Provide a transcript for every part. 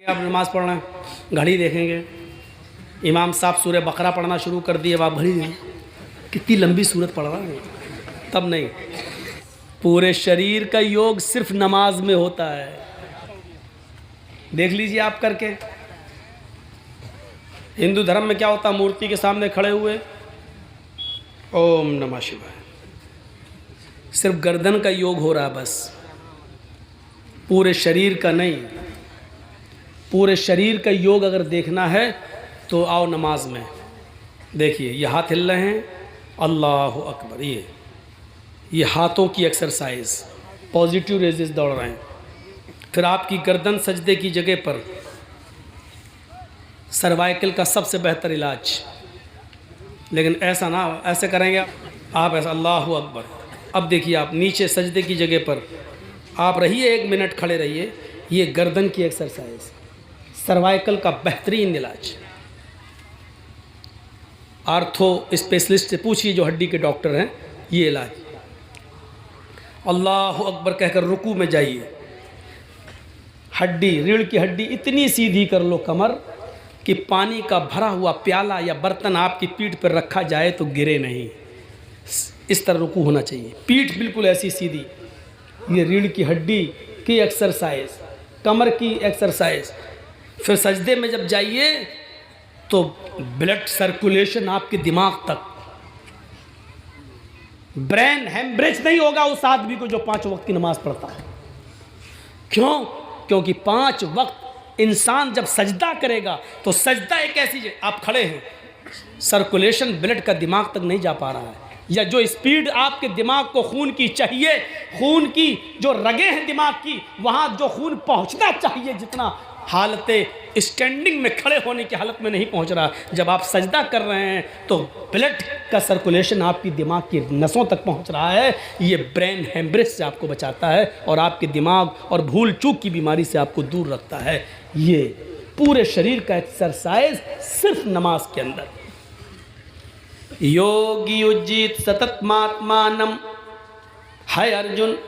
आप नमाज़ पढ़ रहे हैं, घड़ी देखेंगे, इमाम साहब सूरह बकरा पढ़ना शुरू कर दिए, अब आप घड़ी देखें कितनी लंबी सूरत पढ़ रहा है। तब नहीं, पूरे शरीर का योग सिर्फ नमाज में होता है। देख लीजिए आप करके। हिंदू धर्म में क्या होता है, मूर्ति के सामने खड़े हुए ओम नमः शिवाय, सिर्फ गर्दन का योग हो रहा है बस, पूरे शरीर का नहीं। पूरे शरीर का योग अगर देखना है तो आओ नमाज में। देखिए ये हाथ हिल रहे हैं, अल्लाह अकबर, ये हाथों की एक्सरसाइज, पॉजिटिव रेजेस दौड़ रहे हैं। फिर आपकी गर्दन सजदे की जगह पर, सर्वाइकल का सबसे बेहतर इलाज। लेकिन ऐसा ना, ऐसे करेंगे आप ऐसा, अल्लाह अकबर। अब देखिए आप नीचे सजदे की जगह पर आप रहिए, 1 मिनट खड़े रहिए। ये गर्दन की एक्सरसाइज, सर्वाइकल का बेहतरीन इलाज। आर्थो स्पेशलिस्ट से पूछिए जो हड्डी के डॉक्टर हैं, ये इलाज। अल्लाह अकबर कहकर रुकू में जाइए, हड्डी, रीढ़ की हड्डी इतनी सीधी कर लो कमर कि पानी का भरा हुआ प्याला या बर्तन आपकी पीठ पर रखा जाए तो गिरे नहीं। इस तरह रुकू होना चाहिए, पीठ बिल्कुल ऐसी सीधी। ये रीढ़ की हड्डी की एक्सरसाइज, कमर की एक्सरसाइज। फिर सजदे में जब जाइए तो ब्लड सर्कुलेशन आपके दिमाग तक, ब्रेन हेमरेज नहीं होगा उस आदमी को जो 5 वक्त की नमाज पढ़ता है। क्यों? क्योंकि 5 वक्त इंसान जब सजदा करेगा तो सजदा एक ऐसी जगह, आप खड़े हैं, सर्कुलेशन ब्लड का दिमाग तक नहीं जा पा रहा है, या जो स्पीड आपके दिमाग को खून की चाहिए, खून की जो रगें हैं दिमाग की, वहाँ जो खून पहुँचना चाहिए जितना, हालत स्टैंडिंग में खड़े होने की हालत में नहीं पहुँच रहा। जब आप सजदा कर रहे हैं तो ब्लड का सर्कुलेशन आपकी दिमाग की नसों तक पहुँच रहा है। ये ब्रेन हेमरेज से आपको बचाता है और आपके दिमाग और भूल चूक की बीमारी से आपको दूर रखता है। ये पूरे शरीर का एक्सरसाइज सिर्फ नमाज के अंदर। योगी उज्जित सततमात्मानम है अर्जुन,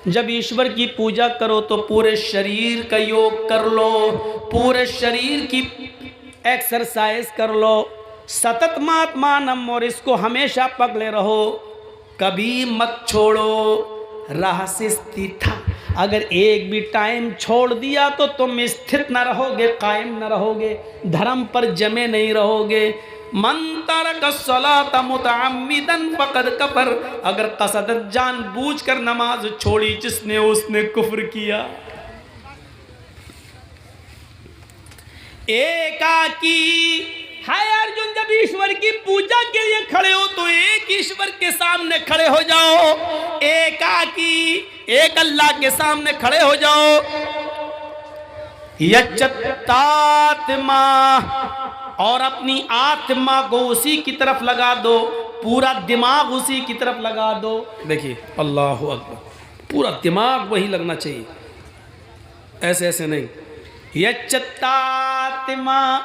जब ईश्वर की पूजा करो तो पूरे शरीर का योग कर लो, पूरे शरीर की एक्सरसाइज कर लो। सततमात्मानम, और इसको हमेशा पकड़े रहो, कभी मत छोड़ो। राह से स्थित, अगर एक भी टाइम छोड़ दिया तो तुम स्थित न रहोगे, कायम न रहोगे, धर्म पर जमे नहीं रहोगे। मन तरक सलात मुतअम्मिदन फक़द कफ़र, अगर कसदत जान बूझ कर नमाज छोड़ी जिसने, उसने कुफ्र किया। एकाकी है अर्जुन, जब ईश्वर की पूजा के लिए खड़े हो तो एक ईश्वर के सामने खड़े हो जाओ, एकाकी एक अल्लाह के सामने खड़े हो जाओ। यच्चत्तात्मा, और अपनी आत्मा को उसी की तरफ लगा दो, पूरा दिमाग उसी की तरफ लगा दो। देखिए अल्लाह अकबर, पूरा दिमाग वही लगना चाहिए, ऐसे ऐसे नहीं। यच्चत्तात्मा,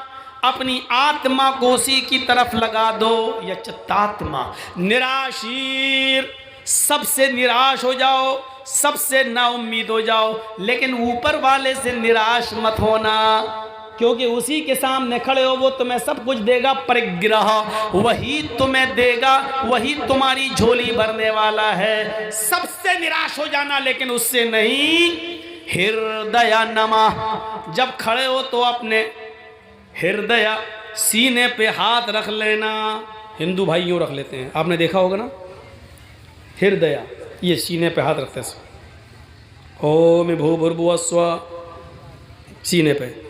अपनी आत्मा को उसी की तरफ लगा दो। यच्चत्तात्मा, निराशीर, सबसे निराश हो जाओ, सबसे नाउम्मीद हो जाओ, लेकिन ऊपर वाले से निराश मत होना, क्योंकि उसी के सामने खड़े हो, वो तुम्हें सब कुछ देगा। परिग्रह, वही तुम्हें देगा, वही तुम्हारी झोली भरने वाला है। सबसे निराश हो जाना, लेकिन उससे नहीं। हृदय नमः, जब खड़े हो तो अपने हृदय, सीने पे हाथ रख लेना। हिंदू भाई यूँ रख लेते हैं, आपने देखा होगा ना, हृदय, ये सीने पे हाथ रखते हैं। ओम भूर्भुवः स्वः, सीने पे।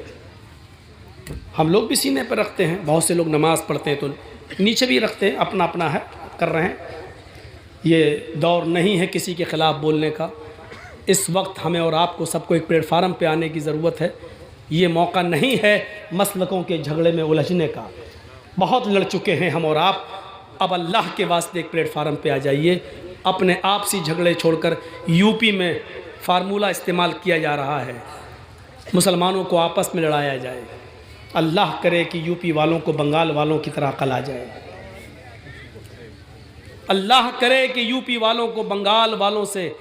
हम लोग भी सीने पर रखते हैं, बहुत से लोग नमाज पढ़ते हैं तो नीचे भी रखते हैं, अपना अपना है, कर रहे हैं। ये दौर नहीं है किसी के ख़िलाफ़ बोलने का। इस वक्त हमें और आपको सबको एक प्लेटफार्म पे आने की ज़रूरत है। ये मौका नहीं है मसलकों के झगड़े में उलझने का। बहुत लड़ चुके हैं हम और आप, अब अल्लाह के वास्ते एक प्लेटफार्म पे आ जाइए। अपने आपसी झगड़े छोड़कर, यूपी में फार्मूला इस्तेमाल किया जा रहा है, मुसलमानों को आपस में लड़ाया जाए। अल्लाह करे कि यूपी वालों को बंगाल वालों की तरह अकल आ जाए। अल्लाह करे कि यूपी वालों को बंगाल वालों से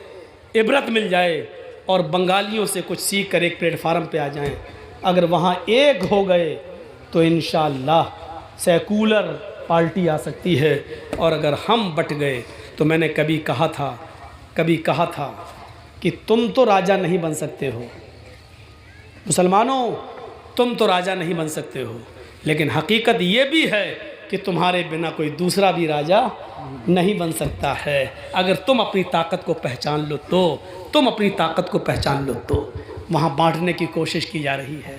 इबरत मिल जाए और बंगालियों से कुछ सीख कर एक प्लेटफार्म पे आ जाएं। अगर वहाँ एक हो गए तो इंशाअल्लाह सेकुलर पार्टी आ सकती है। और अगर हम बट गए तो मैंने कभी कहा था कि तुम तो राजा नहीं बन सकते हो, मुसलमानों तुम तो राजा नहीं बन सकते हो, लेकिन हकीकत ये भी है कि तुम्हारे बिना कोई दूसरा भी राजा नहीं बन सकता है। अगर तुम अपनी ताकत को पहचान लो तो वहाँ बांटने की कोशिश की जा रही है,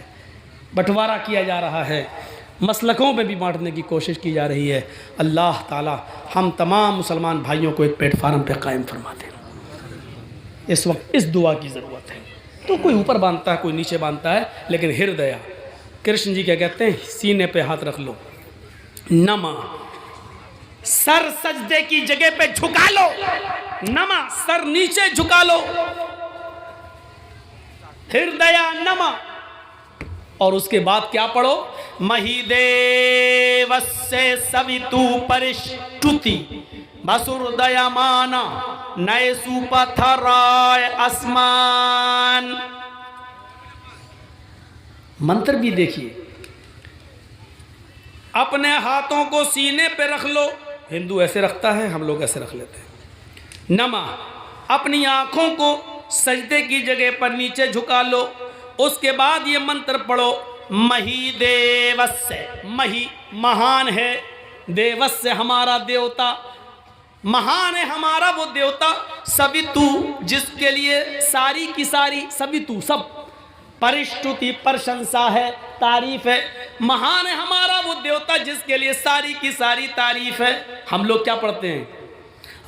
बंटवारा किया जा रहा है, मसलकों में भी बांटने की कोशिश की जा रही है। अल्लाह ताला हम तमाम मुसलमान भाइयों को एक प्लेटफार्म पे कायम फरमा दें। इस वक्त इस दुआ की ज़रूरत है। तो कोई ऊपर बांधता है, कोई नीचे बांधता है, लेकिन हृदय, कृष्ण जी क्या कहते हैं, सीने पे हाथ रख लो, नमा, सर सजदे की जगह पे झुका लो, नमा, सर नीचे झुका लो, हृदय नमा। और उसके बाद क्या पढ़ो, महिदेवस्य सवितु परिष्टुति वसुर्दयमाना नए सुपथराय आसमान। मंत्र भी देखिए, अपने हाथों को सीने पे रख लो, हिंदू ऐसे रखता है, हम लोग ऐसे रख लेते हैं। नमा, अपनी आंखों को सजदे की जगह पर नीचे झुका लो। उसके बाद ये मंत्र पढ़ो, मही देवस्य, मही महान है, देवस्य हमारा देवता, महान है हमारा वो देवता, सवितु जिसके लिए सारी की सारी, सवितु सब, परिष्टुति प्रशंसा है, तारीफ है, महान है हमारा वो देवता जिसके लिए सारी की सारी तारीफ है। हम लोग क्या पढ़ते हैं,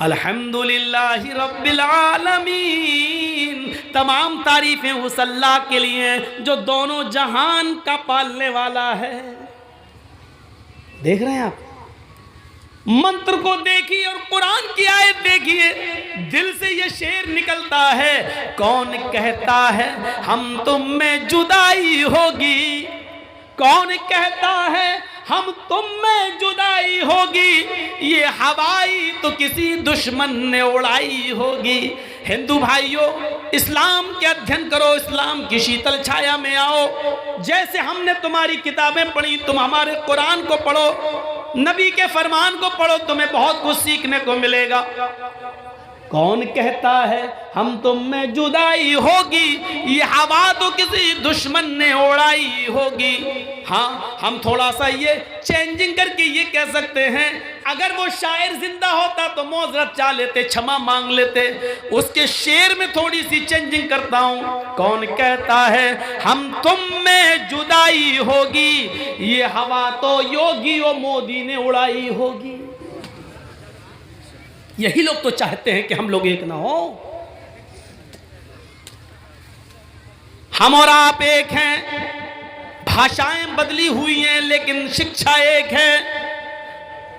अल्हम्दुलिल्लाहि रब्बिल आलमीन, तमाम तारीफें उस अल्लाह के लिए जो दोनों जहान का पालने वाला है। देख रहे हैं आप, मंत्र को देखिए और कुरान की आयत देखिए, दिल से ये शेर निकलता है, कौन कहता है हम तुम में जुदाई होगी, कौन कहता है हम तुम में जुदाई होगी, ये हवाई तो किसी दुश्मन ने उड़ाई होगी। हिंदू भाइयों, इस्लाम के अध्ययन करो, इस्लाम की शीतल छाया में आओ। जैसे हमने तुम्हारी किताबें पढ़ी, तुम हमारे कुरान को पढ़ो, नबी के फरमान को पढ़ो, तुम्हें बहुत कुछ सीखने को मिलेगा। कौन कहता है हम तुम में जुदाई होगी, ये हवा तो किसी दुश्मन ने उड़ाई होगी। हाँ, हम थोड़ा सा ये चेंजिंग करके ये कह सकते हैं, अगर वो शायर जिंदा होता तो मौजरत चाह लेते, क्षमा मांग लेते। उसके शेर में थोड़ी सी चेंजिंग करता हूँ, कौन कहता है हम तुम में जुदाई होगी, ये हवा तो योगी और मोदी ने उड़ाई होगी। यही लोग तो चाहते हैं कि हम लोग एक ना हो, हम और आप एक हैं, भाषाएं बदली हुई हैं लेकिन शिक्षा एक है।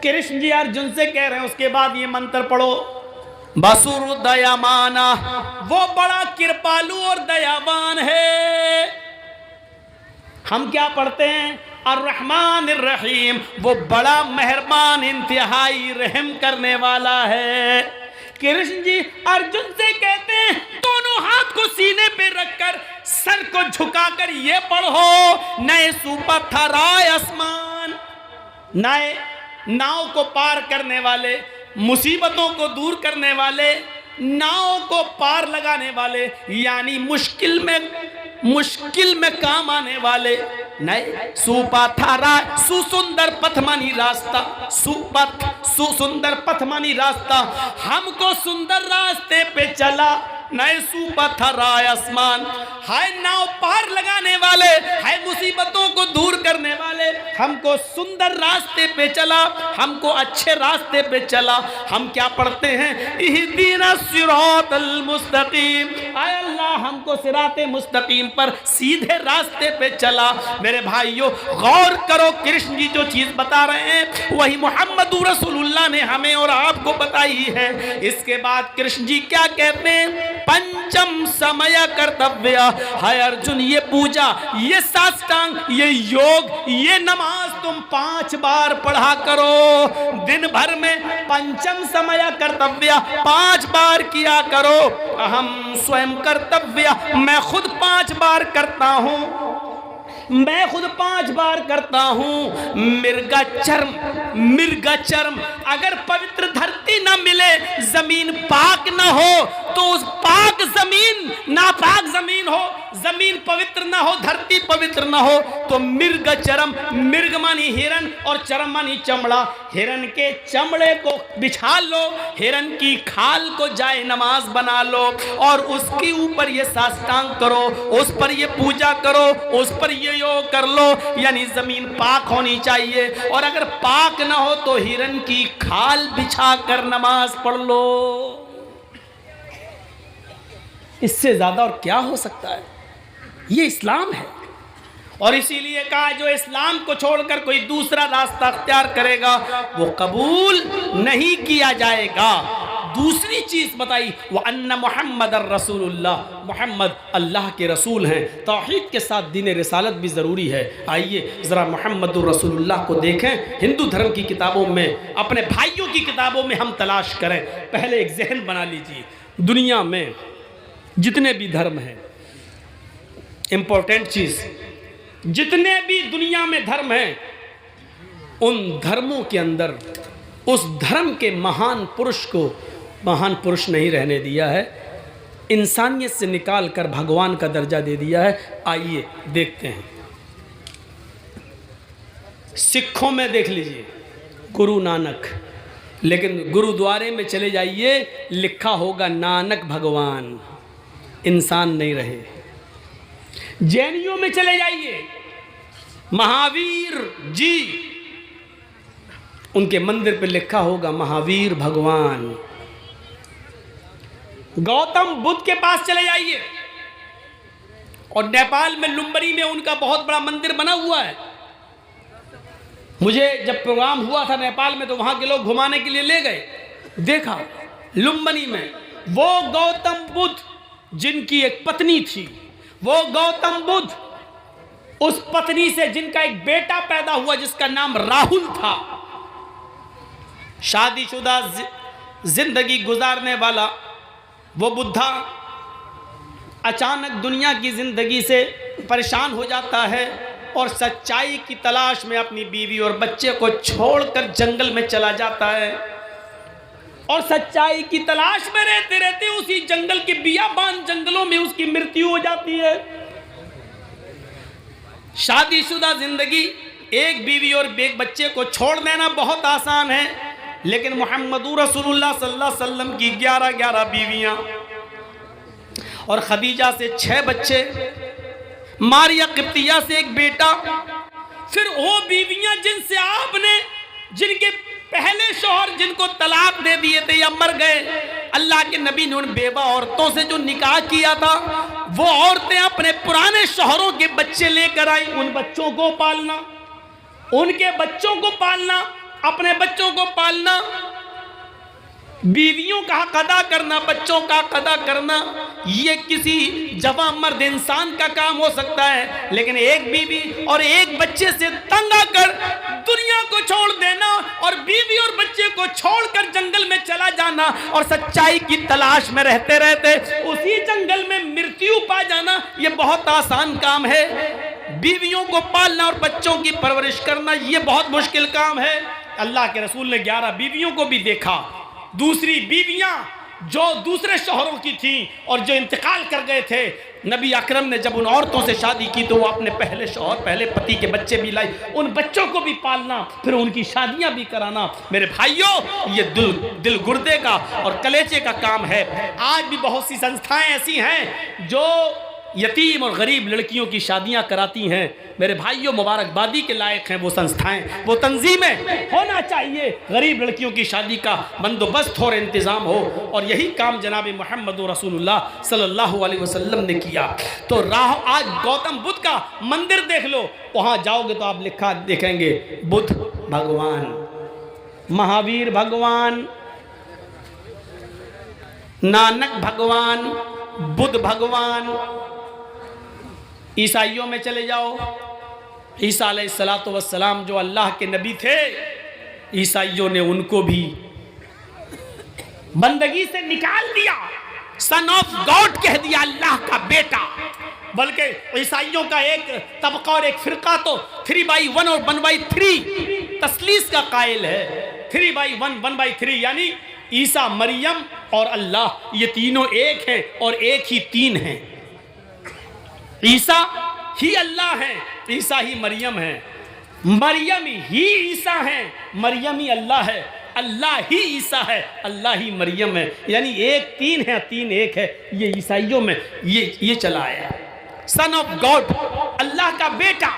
कृष्ण जी अर्जुन से कह रहे हैं, उसके बाद ये मंत्र पढ़ो, बसुर दयामाना, वो बड़ा कृपालु और दयावान है। हम क्या पढ़ते हैं, अर्रहमान अर्रहीम, वो बड़ा मेहरबान इंतहाई रहम करने वाला है। कृष्ण जी अर्जुन से कहते हैं, दोनों हाथ को सीने पे रखकर सर को झुकाकर ये पढ़ो, नए सुपथराय आसमान, नए नाव को पार करने वाले, मुसीबतों को दूर करने वाले, नाव को पार लगाने वाले, यानी मुश्किल में काम आने वाले, नए सुपथराय, सुसुंदर पथ मानी रास्ता, सुपथ सुसुंदर पथ मानी रास्ता, हमको सुंदर रास्ते पे चला, नए सुपथराय आसमान, हाय नाव पार लगाने वाले, हाय मुसीबतों को दूर करने वाले, हमको सुंदर रास्ते पे चला, हमको अच्छे रास्ते पे चला। हम क्या पढ़ते हैं, इहदीना सिरातल मुस्तकीम, आय अल्लाह हमको सिराते मुस्तकीम पर सीधे रास्ते पे चला। मेरे भाइयों गौर करो, कृष्ण जी जो चीज बता रहे हैं वही मोहम्मद रसूलुल्लाह ने हमें और आपको बताई है। इसके बाद कृष्ण जी क्या कहते हैं, पंचम समय कर्तव्य, हाय अर्जुन ये पूजा, ये साष्टांग, ये योग, ये नमाज तुम 5 बार पढ़ा करो दिन भर में। पंचम समय कर्तव्य 5 बार किया करो, हम स्वयं कर्तव्य, मैं खुद 5 बार करता हूं। मैं खुद 5 बार करता हूं। मिर्गा चर्म, अगर पवित्र धरती ना मिले, जमीन पाक ना हो, तो उस पाक जमीन नापाक जमीन हो, जमीन पवित्र ना हो, धरती पवित्र ना हो, तो मिर्ग चरम, मिर्ग मानी हिरन और चरम मानी चमड़ा, हिरन के चमड़े को बिछा लो, हिरन की खाल को जाए नमाज बना लो और उसके ऊपर ये साष्टांग करो, उस पर ये पूजा करो, उस पर ये योग कर लो। यानी जमीन पाक होनी चाहिए, और अगर पाक ना हो तो हिरन की खाल बिछा कर नमाज पढ़ लो। इससे ज्यादा और क्या हो सकता है? ये इस्लाम है। और इसीलिए कहा, जो इस्लाम को छोड़कर कोई दूसरा रास्ता अख्तियार करेगा वो कबूल नहीं किया जाएगा। दूसरी चीज बताई, वह अन्ना मुहम्मद रसूलुल्लाह, मोहम्मद अल्लाह के रसूल हैं। तौहीद के साथ दीन रिसालत भी ज़रूरी है। आइए ज़रा मोहम्मद रसूलुल्लाह को देखें, हिंदू धर्म की किताबों में, अपने भाइयों की किताबों में हम तलाश करें। पहले एक जहन बना लीजिए, दुनिया में जितने भी धर्म हैं, इंपॉर्टेंट चीज़, जितने भी दुनिया में धर्म हैं, उन धर्मों के अंदर उस धर्म के महान पुरुष को महान पुरुष नहीं रहने दिया है, इंसानियत से निकाल कर भगवान का दर्जा दे दिया है। आइए देखते हैं। सिखों में देख लीजिए गुरु नानक, लेकिन गुरुद्वारे में चले जाइए, लिखा होगा नानक भगवान, इंसान नहीं रहे। जैनियों में चले जाइए, महावीर जी, उनके मंदिर पे लिखा होगा महावीर भगवान। गौतम बुद्ध के पास चले जाइए, और नेपाल में लुम्बनी में उनका बहुत बड़ा मंदिर बना हुआ है। मुझे जब प्रोग्राम हुआ था नेपाल में, तो वहां के लोग घुमाने के लिए ले गए, देखा लुम्बनी में वो गौतम बुद्ध जिनकी एक पत्नी थी, वो गौतम बुद्ध, उस पत्नी से जिनका एक बेटा पैदा हुआ जिसका नाम राहुल था, शादीशुदा जिंदगी गुजारने वाला वो बुद्धा अचानक दुनिया की जिंदगी से परेशान हो जाता है और सच्चाई की तलाश में अपनी बीवी और बच्चे को छोड़कर जंगल में चला जाता है। और सच्चाई की तलाश में रहते रहते उसी जंगल के बियाबान जंगलों में उसकी मृत्यु हो जाती है। शादीशुदा जिंदगी, एक बीवी और एक बच्चे को छोड़ देना बहुत आसान है, लेकिन मुहम्मदुर रसूलुल्लाह सल्लल्लाहु अलैहि वसल्लम की 11 बीवियां और खदीजा से 6 बच्चे, मारिया किप्तिया से एक बेटा, फिर वो बीवियां जिनसे आपने, जिनके पहले शौहर जिनको तलाक दे दिए थे या मर गए, अल्लाह के नबी ने उन बेवा औरतों से जो निकाह किया था, वो औरतें अपने पुराने शौहरों के बच्चे लेकर आई। उन बच्चों को पालना, उनके बच्चों को पालना, अपने बच्चों को पालना, बीवियों का हक अदा करना, बच्चों का हक अदा करना, ये किसी जवान मर्द इंसान का काम हो सकता है, लेकिन एक बीवी और एक बच्चे से तंग आकर दुनिया को छोड़ देना और बीवी और बच्चे को छोड़कर जंगल में चला जाना और सच्चाई की तलाश में रहते रहते उसी जंगल में मृत्यु पा जाना, ये बहुत आसान काम है। बीवियों को पालना और बच्चों की परवरिश करना ये बहुत मुश्किल काम है। अल्लाह के रसूल ने 11 बीवियों को भी देखा। दूसरी बीवियां जो दूसरे शौहरों की थीं और जो इंतकाल कर गए थे, नबी अकरम ने जब उन औरतों से शादी की तो वो अपने पहले शौहर, पहले पति के बच्चे भी लाई, उन बच्चों को भी पालना, फिर उनकी शादियां भी कराना। मेरे भाइयों, ये दिल गुर्दे का और कलेजे का काम है। आज भी बहुत सी संस्थाएं ऐसी हैं जो यतीम और गरीब लड़कियों की शादियां कराती हैं। मेरे भाइयों, मुबारकबादी के लायक हैं वो संस्थाएं, वो तंजीमें। होना चाहिए गरीब लड़कियों की शादी का बंदोबस्त और इंतज़ाम हो, और यही काम जनाब मोहम्मद रसूलुल्लाह सल्लल्लाहु अलैहि वसल्लम ने किया। तो आज गौतम बुद्ध का मंदिर देख लो, वहाँ जाओगे तो आप लिखा देखेंगे बुद्ध भगवान, महावीर भगवान, नानक भगवान, बुद्ध भगवान। ईसाइयों में चले जाओ, ईसा अलैहिस्सलातु वस्सलाम जो अल्लाह के नबी थे, ईसाइयों ने उनको भी बंदगी से निकाल दिया, सन ऑफ गॉड कह दिया, अल्लाह का बेटा। बल्कि ईसाइयों का एक तबका और एक फिरका तो 3/1 और 1/3 तस्लीस का कायल है। 3/1 1/3 यानी ईसा, मरियम और अल्लाह, ये तीनों एक हैं और एक ही तीन हैं। ईसा ही अल्लाह है, ईसा ही मरियम है, मरियम ही ईसा है, मरियम ही अल्लाह है, अल्लाह ही ईसा है, अल्लाह ही मरियम है। यानी एक तीन है, तीन एक है। ये ईसाइयों में ये चला आया। सन ऑफ गॉड, अल्लाह का बेटा।